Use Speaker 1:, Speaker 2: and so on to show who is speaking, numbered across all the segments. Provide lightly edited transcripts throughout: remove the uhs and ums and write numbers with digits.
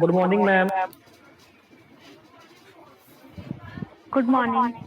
Speaker 1: Good morning ma'am.
Speaker 2: Good morning.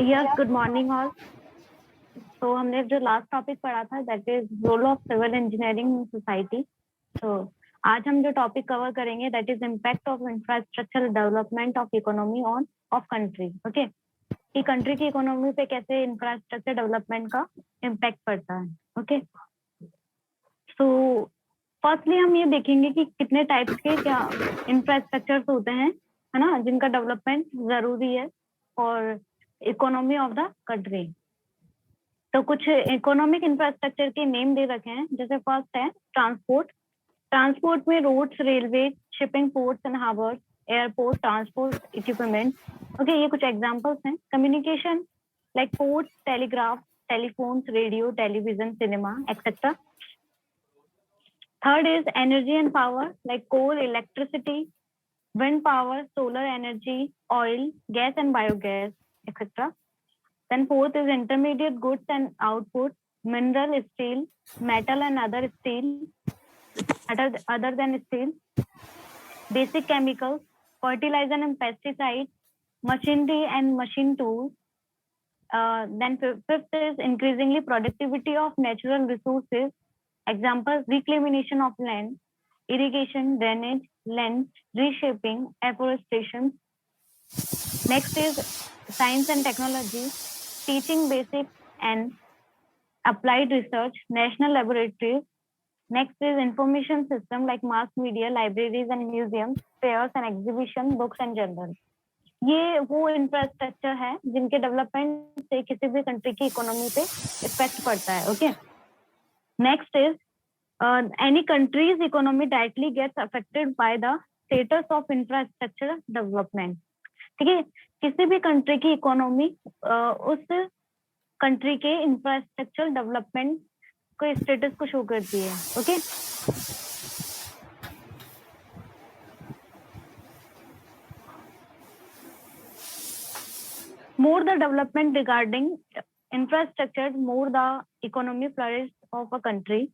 Speaker 2: Yes, good morning all. तो हमने जो लास्ट टॉपिक पढ़ा था that is role of civil engineering in society. तो आज हम जो टॉपिक कवर करेंगे that is impact of infrastructure development of economy on of country. Okay, कि कंट्री की इकोनॉमी पे कैसे इंफ्रास्ट्रक्चर डेवलपमेंट का इम्पैक्ट पड़ता है। ओके, तो फर्स्टली हम ये देखेंगे कि कितने टाइप्स के क्या इंफ्रास्ट्रक्चर्स होते हैं, है ना, जिनका डेवलपमेंट जरूरी है और इकोनॉमी ऑफ द कंट्री। तो कुछ इकोनॉमिक इंफ्रास्ट्रक्चर के नेम दे रखे हैं। जैसे फर्स्ट है ट्रांसपोर्ट। ट्रांसपोर्ट में roads, railway, shipping, ports and harbours, airport, transport equipment. Okay, ये कुछ एग्जांपल्स हैं। Communication like ports, telegraph, telephones, radio, television, cinema, etc. Third is energy and power, like coal, electricity, wind power, solar energy, oil, gas and biogas, etc. Then fourth is intermediate goods and output, mineral, steel, metal and other than steel, basic chemicals, fertilizer and pesticides, machinery and machine tools. Then fifth is increasingly productivity of natural resources. Examples, reclamation of land, irrigation, drainage, land reshaping, afforestation. Next is science and technology, teaching basic and applied research, national laboratories. Next is information system like mass media, libraries and museums, fairs and exhibition, books and journals. ये वो infrastructure है जिनके development से किसी भी country की economy पे effect पड़ता है. Okay, next is any country's economy directly gets affected by the status of infrastructure development. ठीक है, किसी भी कंट्री की इकोनॉमी उस कंट्री के इंफ्रास्ट्रक्चर डेवलपमेंट को स्टेटस को शो करती है. Okay, more the development regarding infrastructure, more the economy flourish of a country.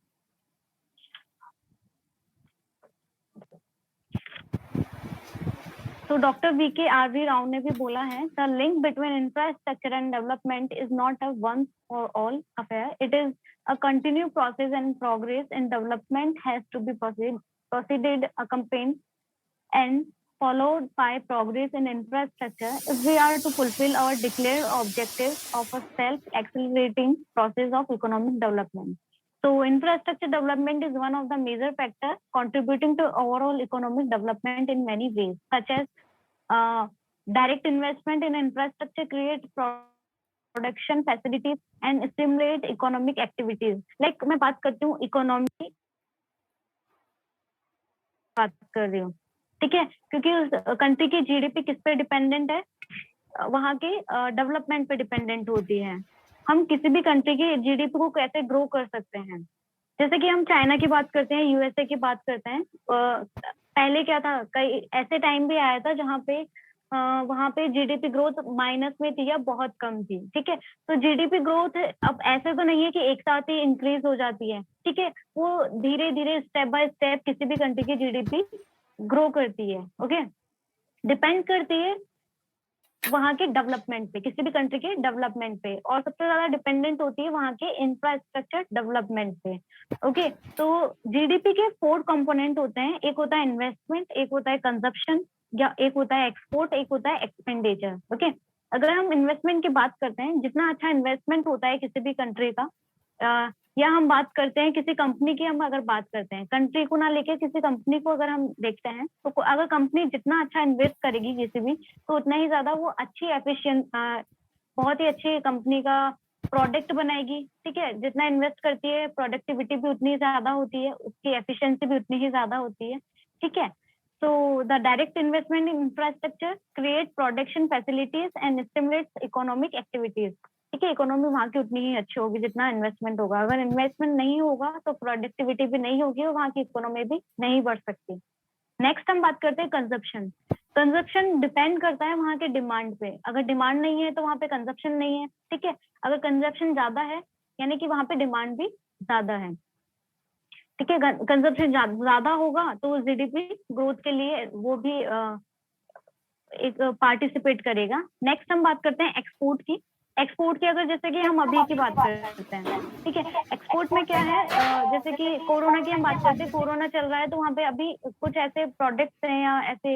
Speaker 2: So Dr. V.K. R.V. Rao ने भी बोला है, the link between infrastructure and development is not a once for all affair. It is a continued process and progress in development has to be proceeded, accompanied and followed by progress in infrastructure if we are to fulfill our declared objectives of a self-accelerating process of economic development. So infrastructure development is one of the major factors contributing to overall economic development in many ways, such as direct investment in infrastructure create production facilities and stimulate economic activities. Like मैं बात करती हूँ economy बात कर रही हूँ, ठीक है, क्योंकि उस कंट्री की जीडीपी किस पे डिपेंडेंट है, वहाँ के डेवलपमेंट पे डिपेंडेंट होती है. हम किसी भी कंट्री की जीडीपी को कैसे ग्रो कर सकते हैं, जैसे कि हम चाइना की बात करते हैं, यूएसए की बात करते हैं. पहले क्या था, कई ऐसे टाइम भी आया था जहाँ पे वहाँ पे जीडीपी ग्रोथ माइनस में थी या बहुत कम थी. ठीक है, तो जीडीपी ग्रोथ अब ऐसे तो नहीं है कि एक साथ ही इंक्रीज हो जाती है. ठीक है, वो धीरे धीरे स्टेप बाय स्टेप किसी भी कंट्री की जीडीपी ग्रो करती है. ओके, डिपेंड करती है वहाँ के डेवलपमेंट पे, किसी भी कंट्री के डेवलपमेंट पे, और सबसे ज्यादा डिपेंडेंट होती है वहाँ के इंफ्रास्ट्रक्चर डेवलपमेंट पे. ओके, तो जीडीपी के 4 कंपोनेंट होते हैं. एक होता है इन्वेस्टमेंट, एक होता है कंजप्शन, या एक होता है एक्सपोर्ट, एक होता है एक्सपेंडिचर. ओके, अगर हम इन्वेस्टमेंट की बात करते हैं, जितना अच्छा इन्वेस्टमेंट होता है किसी भी कंट्री का, या हम बात करते हैं किसी कंपनी की, हम अगर बात करते हैं कंट्री को ना लेके किसी कंपनी को अगर हम देखते हैं, तो अगर कंपनी जितना अच्छा इन्वेस्ट करेगी किसी भी, तो उतना ही ज्यादा वो अच्छी एफिशिएंट, बहुत ही अच्छी कंपनी का प्रोडक्ट बनाएगी. ठीक है, जितना इन्वेस्ट करती है प्रोडक्टिविटी भी उतनी ज्यादा होती है, उसकी एफिशिएंसी भी उतनी ही ज्यादा होती है. ठीक है, so the direct investment in infrastructure create production facilities and stimulates economic activities. ठीक है, इकोनॉमी वहाँ की उतनी ही अच्छी होगी जितना इन्वेस्टमेंट होगा. अगर इन्वेस्टमेंट नहीं होगा तो प्रोडक्टिविटी भी नहीं होगी और वहाँ की इकोनॉमी भी नहीं बढ़ सकती. नेक्स्ट हम बात करते हैं कंजप्शन. कंजप्शन डिपेंड करता है वहाँ के डिमांड पे. अगर डिमांड नहीं है तो वहाँ पे कंजप्शन नहीं है. ठीक है, अगर कंजप्शन ज्यादा है यानी कि वहाँ पे डिमांड भी ज्यादा है. ठीक है, कंजप्शन ज्यादा होगा तो जीडीपी ग्रोथ के लिए वो भी एक पार्टिसिपेट करेगा. नेक्स्ट हम बात करते हैं एक्सपोर्ट की. एक्सपोर्ट की अगर जैसे कि हम अभी की बात करते हैं, ठीक है, एक्सपोर्ट में क्या है, जैसे कि कोरोना की हम बात करते हैं, कोरोना चल रहा है तो वहाँ पे अभी कुछ ऐसे प्रोडक्ट्स हैं या ऐसे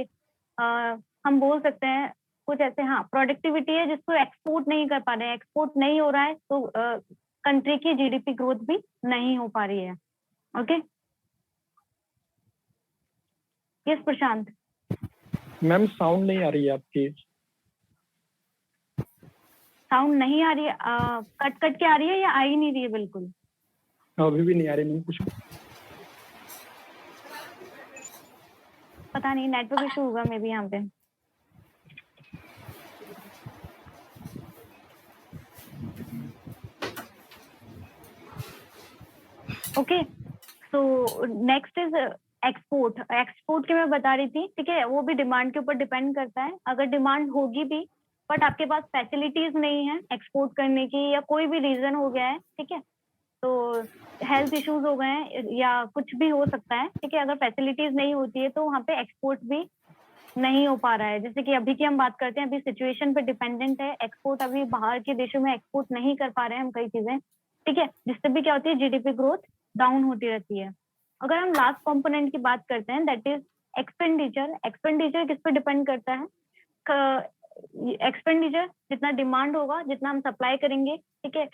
Speaker 2: हम बोल सकते हैं कुछ ऐसे, हाँ, प्रोडक्टिविटी है जिसको एक्सपोर्ट नहीं कर पा रहे हैं. एक्सपोर्ट नहीं हो रहा है तो कंट्री की जीडीपी ग्रोथ भी नहीं हो पा रही है. ओके, यस प्रशांत.
Speaker 1: मैम साउंड नहीं आ रही है आपकी.
Speaker 2: साउंड नहीं आ रही है, कट कट के आ रही है या आ ही नहीं रही है बिल्कुल?
Speaker 1: अभी भी नहीं आ रही मैम. कुछ
Speaker 2: पता नहीं, नेटवर्क इशू होगा मे बी यहाँ पे. Okay, so next is export. Export की मैं बता रही थी, ठीक है, वो भी डिमांड के ऊपर डिपेंड करता है। अगर डिमांड होगी भी बट आपके पास फैसिलिटीज नहीं है एक्सपोर्ट करने की, या कोई भी रीजन हो गया है, ठीक है, तो हेल्थ इश्यूज हो गए हैं या कुछ भी हो सकता है, ठीक है, अगर फैसिलिटीज नहीं होती है तो वहाँ पे एक्सपोर्ट भी नहीं हो पा रहा है। जैसे कि अभी की हम बात करते हैं, अभी सिचुएशन पे डिपेंडेंट है एक्सपोर्ट, अभी बाहर के देशों में एक्सपोर्ट नहीं कर पा रहे हैं हम कई चीजें, ठीक है, जिससे भी क्या होती है, जीडीपी ग्रोथ डाउन होती रहती है। अगर हम लास्ट कंपोनेंट की बात करते हैं, दैट इज एक्सपेंडिचर। एक्सपेंडिचर किस पे डिपेंड करता है? एक्सपेंडिचर जितना डिमांड होगा, जितना हम सप्लाई करेंगे, ठीक है,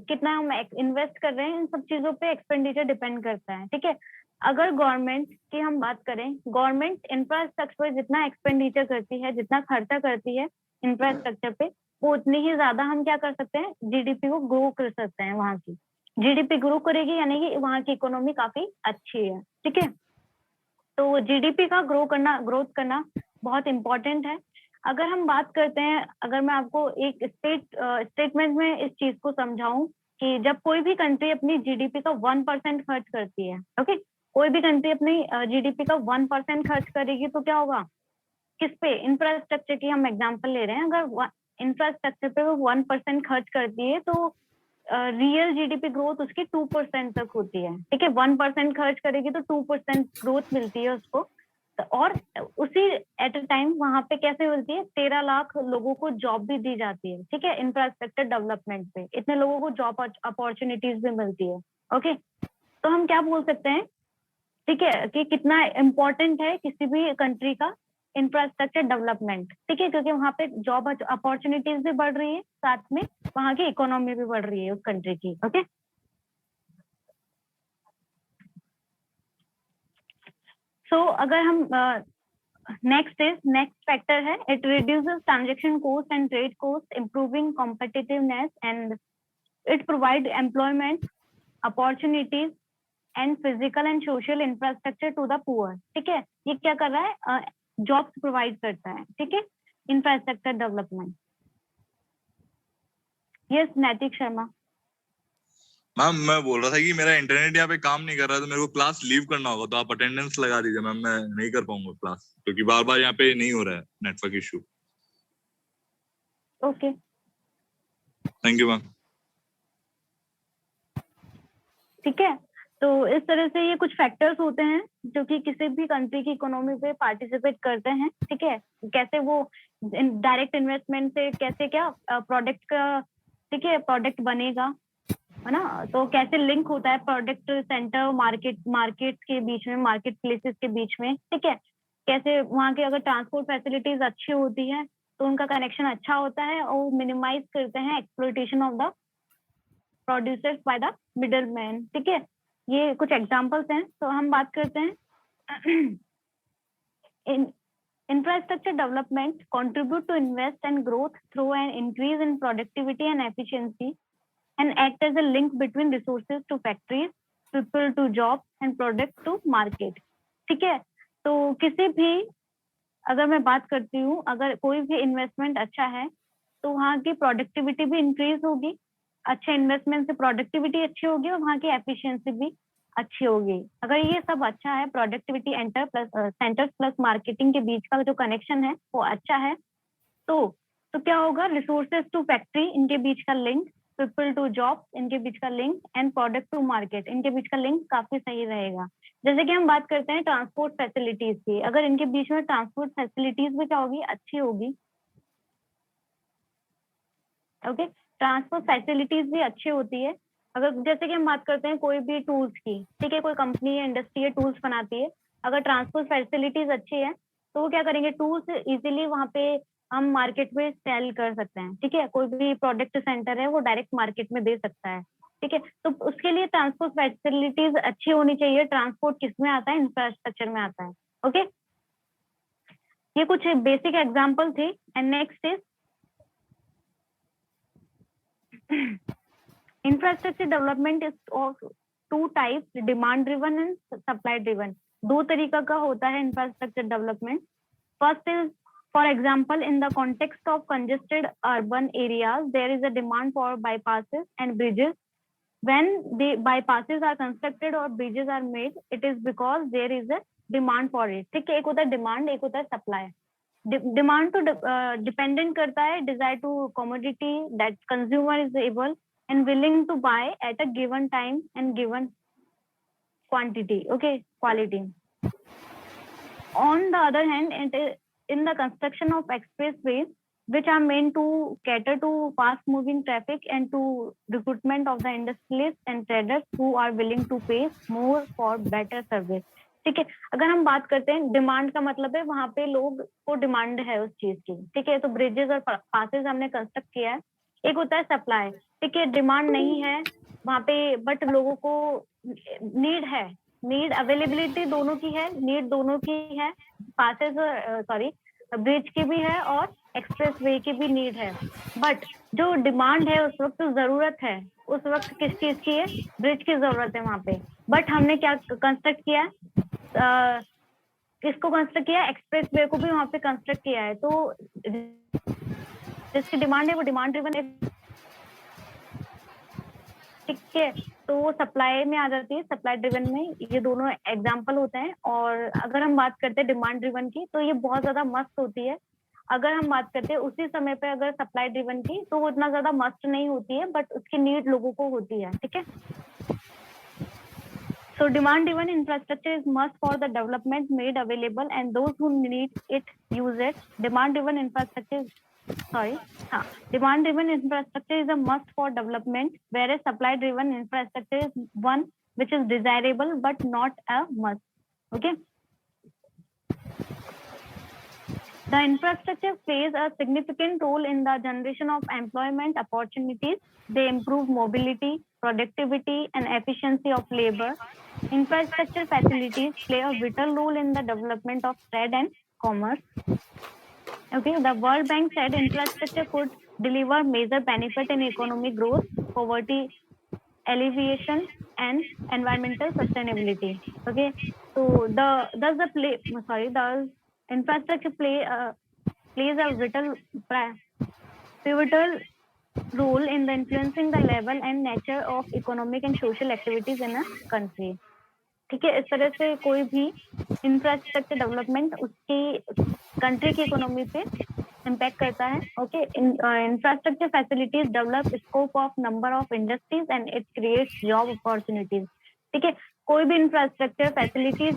Speaker 2: कितना हम इन्वेस्ट कर रहे हैं, इन सब चीजों पे एक्सपेंडिचर डिपेंड करता है, ठीक है। अगर गवर्नमेंट की हम बात करें, गवर्नमेंट इंफ्रास्ट्रक्चर पर जितना एक्सपेंडिचर करती है, जितना खर्चा करती है इंफ्रास्ट्रक्चर पे, वो उतनी ही ज्यादा हम क्या कर सकते हैं, जीडीपी को ग्रो कर सकते हैं। वहां की जीडीपी ग्रो करेगी यानी कि वहां की इकोनॉमी काफी अच्छी है, ठीक है। तो जीडीपी का ग्रोथ करना बहुत इंपॉर्टेंट है। अगर हम बात करते हैं, अगर मैं आपको एक स्टेटमेंट में इस चीज को समझाऊं कि जब कोई भी कंट्री अपनी जीडीपी का 1% खर्च करती है, ओके, कोई भी कंट्री अपनी जीडीपी का 1% खर्च करेगी तो क्या होगा, किस पे, इंफ्रास्ट्रक्चर की हम एग्जांपल ले रहे हैं, अगर इंफ्रास्ट्रक्चर पे वो 1% खर्च करती है तो रियल जीडीपी ग्रोथ उसकी 2% तक होती है, ठीक है। 1% खर्च करेगी तो 2% ग्रोथ मिलती है उसको। और उसी एट अ टाइम वहां पे कैसे मिलती है, 13 लाख लोगों को जॉब भी दी जाती है, ठीक है, इंफ्रास्ट्रक्चर डेवलपमेंट पे इतने लोगों को जॉब अपॉर्चुनिटीज भी मिलती है, ओके। तो हम क्या बोल सकते हैं, ठीक है, कि कितना इम्पोर्टेंट है किसी भी कंट्री का इंफ्रास्ट्रक्चर डेवलपमेंट, ठीक है, क्योंकि वहां पे जॉब अपॉर्चुनिटीज भी बढ़ रही है, साथ में वहां की इकोनॉमी भी बढ़ रही है उस कंट्री की, ओके। सो अगर हम नेक्स्ट फैक्टर है, it reduces transaction cost and trade cost, improving competitiveness, and it provide employment opportunities and physical and social infrastructure to the poor, ठीक है। ये क्या कर रहा है, जॉब्स प्रोवाइड करता है, ठीक है, इंफ्रास्ट्रक्चर डेवलपमेंट। यस नैतिक शर्मा।
Speaker 3: मैम मैं बोल रहा था कि मेरा इंटरनेट यहाँ पे काम नहीं कर रहा है, तो मेरे को क्लास लीव करना होगा, तो आप अटेंडेंस लगा दीजिए मैम, मैं नहीं कर पाऊंगा क्लास क्योंकि बार बार यहाँ पे नहीं हो रहा है network issue.
Speaker 2: Okay,
Speaker 3: thank you ma'am.
Speaker 2: ठीक है। तो इस तरह से ये कुछ फैक्टर्स होते हैं जो कि किसी भी कंट्री की इकोनॉमी पे पार्टिसिपेट करते हैं, ठीक है। कैसे वो डायरेक्ट इन्वेस्टमेंट से कैसे क्या प्रोडक्ट का, ठीक है, प्रोडक्ट बनेगा, है ना। तो कैसे लिंक होता है प्रोडक्ट सेंटर मार्केट के बीच में, मार्केट प्लेसेस के बीच में, ठीक है। कैसे वहाँ की अगर ट्रांसपोर्ट फैसिलिटीज अच्छी होती है तो उनका कनेक्शन अच्छा होता है और मिनिमाइज करते हैं exploitation of the producers by the middle man, ठीक है। ये कुछ एग्जांपल्स हैं। तो हम बात करते हैं infrastructure development contribute to invest and growth through an increase in productivity and efficiency, and act as a link between resources to factories, people to jobs, and product to market, ठीक है। तो किसी भी, अगर मैं बात करती हूँ, अगर कोई भी इन्वेस्टमेंट अच्छा है तो वहाँ की प्रोडक्टिविटी भी इंक्रीज होगी, अच्छे इन्वेस्टमेंट से प्रोडक्टिविटी अच्छी होगी और वहाँ की एफिशिएंसी भी अच्छी होगी। अगर ये सब अच्छा है, प्रोडक्टिविटी सेंटर्स प्लस मार्केटिंग के बीच का जो कनेक्शन है वो अच्छा है, तो क्या होगा, रिसोर्सेज टू फैक्ट्री इनके बीच का लिंक, पीपल टू जॉब इनके बीच का link, and product to market इनके बीच का लिंक काफी सही रहेगा। जैसे कि हम बात करते हैं ट्रांसपोर्ट फैसिलिटीज की, अगर इनके बीच में ट्रांसपोर्ट फैसिलिटीज भी क्या होगी, अच्छी होगी, ओके। ट्रांसपोर्ट फैसिलिटीज भी अच्छी होती है। अगर जैसे कि हम बात करते हैं कोई भी टूल्स की, ठीक है, कोई कंपनी या इंडस्ट्री है टूल्स बनाती है, अगर ट्रांसपोर्ट फैसिलिटीज अच्छी है तो वो क्या करेंगे, टूल्स इजीली वहाँ पे हम मार्केट में सेल कर सकते हैं, ठीक है। कोई भी प्रोडक्ट सेंटर है वो डायरेक्ट मार्केट में दे सकता है, ठीक है। तो उसके लिए ट्रांसपोर्ट फैसिलिटीज अच्छी होनी चाहिए। ट्रांसपोर्ट किस में आता है, इंफ्रास्ट्रक्चर में आता है, ओके। ये कुछ बेसिक एग्जाम्पल थे। And next is infrastructure development is of two types, demand driven and supply driven. दो तरीका का होता है infrastructure development. First is, for example, in the context of congested urban areas, there is a demand for bypasses and bridges. when the bypasses are constructed or bridges are made, it is because there is a demand for it. ठीक है, एक होता है demand, एक होता है supply. Demand तो dependent करता है desire to commodity that consumer is able and willing to buy at a given time and given quantity, okay, quality. On the other hand, in the construction of expressways, which are meant to cater to fast moving traffic and to recruitment of the industrialists and traders who are willing to pay more for better service. ठीक है, अगर हम बात करते हैं demand का मतलब है वहां पे लोग को डिमांड है उस चीज की. ठीक है, तो ब्रिजेस और पासेस हमने कंस्ट्रक्ट किया है. एक होता है सप्लाई. ठीक है, डिमांड नहीं है वहां पे बट लोगों को नीड है. नीड अवेलेबिलिटी दोनों की है, नीड दोनों की है. पासेस सॉरी ब्रिज की भी है और एक्सप्रेस वे की भी नीड है. बट जो डिमांड है उस वक्त जरूरत है, उस वक्त किस चीज की है? ब्रिज की जरूरत है वहां पे. बट हमने क्या कंस्ट्रक्ट किया? इसको कंस्ट्रक्ट किया, एक्सप्रेस वे को भी वहां पे कंस्ट्रक्ट किया है. तो जिसकी डिमांड है वो डिमांड ड्रिवन है. ठीक है, तो वो सप्लाई में आ जाती है. सप्लाई ड्रिवन में ये दोनों एग्जांपल होते हैं. और अगर हम बात करते हैं डिमांड ड्रिवन की तो ये बहुत ज्यादा मस्त होती है. अगर हम बात करते हैं उसी समय पे अगर सप्लाई ड्रिवन की तो वो इतना ज्यादा मस्त नहीं होती है बट उसकी नीड लोगों को होती है. ठीक है, so demand driven infrastructure is must for the development made available and those who need it use it. Demand driven infrastructure is a must for development, whereas supply driven infrastructure is one which is desirable but not a must. Okay, the infrastructure plays a significant role in the generation of employment opportunities. They improve mobility, productivity and efficiency of labor. Infrastructure facilities play a vital role in the development of trade and commerce. Okay, the World Bank said infrastructure could deliver major benefit in economic growth, poverty alleviation and environmental sustainability. Okay, so the infrastructure plays a pivotal role in the influencing the level and nature of economic and social activities in a country. ठीक है, इस तरह से कोई भी infrastructure development उसकी country की economy पे इम्पैक्ट करता है. Okay, infrastructure facilities develop scope of number of industries and it creates job opportunities. ठीक है, कोई भी इंफ्रास्ट्रक्चर फैसिलिटीज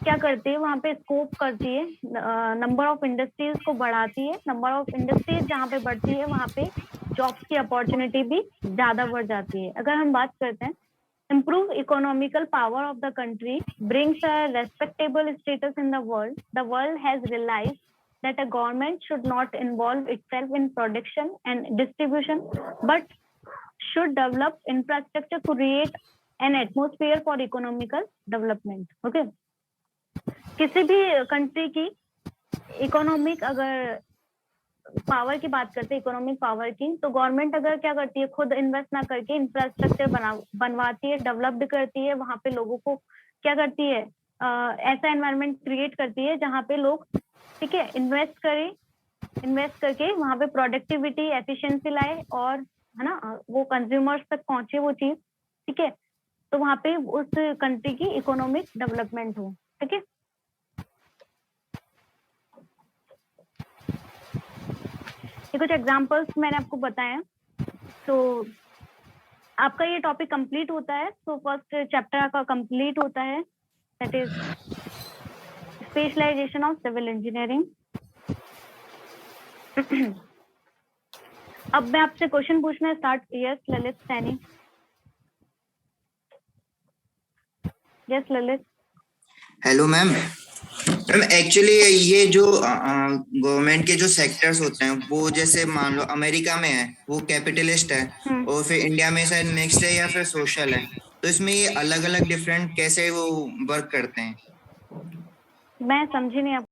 Speaker 2: क्या करती है? वहां पे स्कोप करती है, नंबर ऑफ इंडस्ट्रीज को बढ़ाती है. नंबर ऑफ इंडस्ट्रीज जहाँ पे बढ़ती है वहां पे जॉब्स की अपॉर्चुनिटी भी ज्यादा बढ़ जाती है. अगर हम बात करते हैं improve economical power of the country, brings a respectable status in the world. The world has realized that a government should not involve itself in production and distribution, but should develop infrastructure to create an atmosphere for economical development. Okay, किसी भी country की economic अगर power की बात करते हैं, economic power की, तो गवर्नमेंट अगर क्या करती है, खुद इन्वेस्ट ना करके इंफ्रास्ट्रक्चर बनवाती है, डेवलप्ड करती है, वहां पे लोगों को क्या करती है, ऐसा एनवायरनमेंट क्रिएट करती है जहाँ पे लोग, ठीक है, इन्वेस्ट करके वहां पे प्रोडक्टिविटी एफिशिएंसी लाए और है ना वो कंज्यूमर्स तक पहुंचे वो चीज. ठीक है, तो वहां पे उस कंट्री की इकोनॉमिक डेवलपमेंट हो. ठीक है, कुछ एग्जांपल्स मैंने आपको बताया. तो आपका ये टॉपिक कंप्लीट होता है. तो फर्स्ट चैप्टर आपका कंप्लीट होता है, that is specialisation of civil engineering. अब मैं आपसे क्वेश्चन पूछना start. Yes Lalit Saini. Yes Lalit.
Speaker 4: Hello ma'am. Ma'am actually ये जो गवर्नमेंट के जो सेक्टर्स होते हैं वो जैसे मान लो अमेरिका में है वो कैपिटलिस्ट है और फिर इंडिया में शायद मिक्स्ड है या फिर सोशल है. तो इसमें ये अलग अलग डिफरेंट कैसे वो वर्क करते हैं?
Speaker 2: मैं समझी नहीं.